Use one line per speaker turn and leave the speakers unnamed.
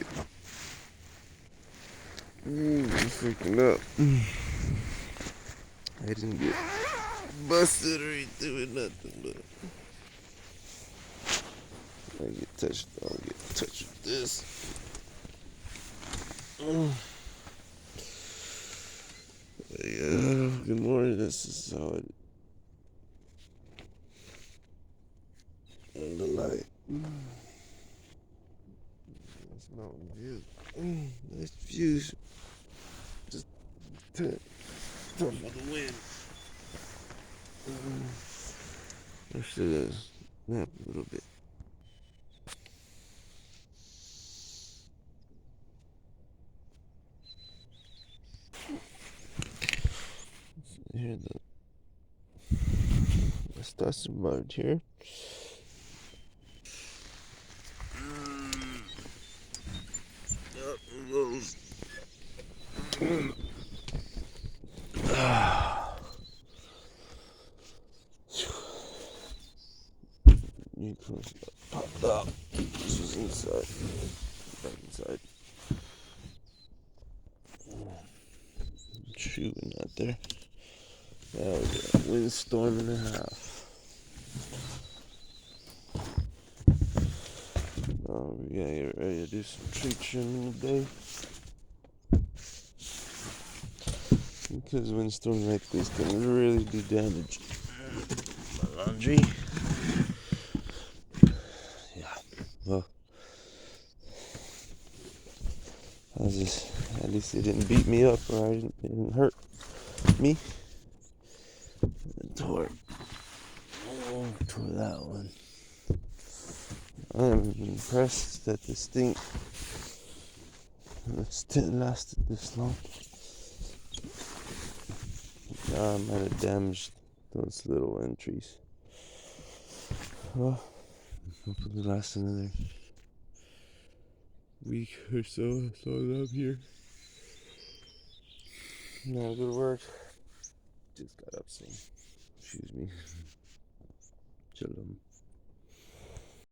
it. I'm freaking up. I didn't get busted or anything with nothing, but I get touched. I'll get touched with this. Yeah, good morning. This is how it. And the light. Nice mountain view. Nice views. Just tough for the wind. I should have napped a little bit. Here the stars are here. Up goes. New clothes popped out. This was inside. Back inside. Shooting out there. Now we got a windstorm and a half. We gotta get ready to do some tree trimming today. Because windstorms like this can really do damage. My laundry. Yeah. Well, at least it didn't beat me up, or it didn't hurt me. Tore that one. I'm impressed that this thing lasted this long. I might have damaged those little entries. Well, hopefully it lasts another week or so as long as I'm here. Now good work. Just got up soon. Excuse me. Shalom.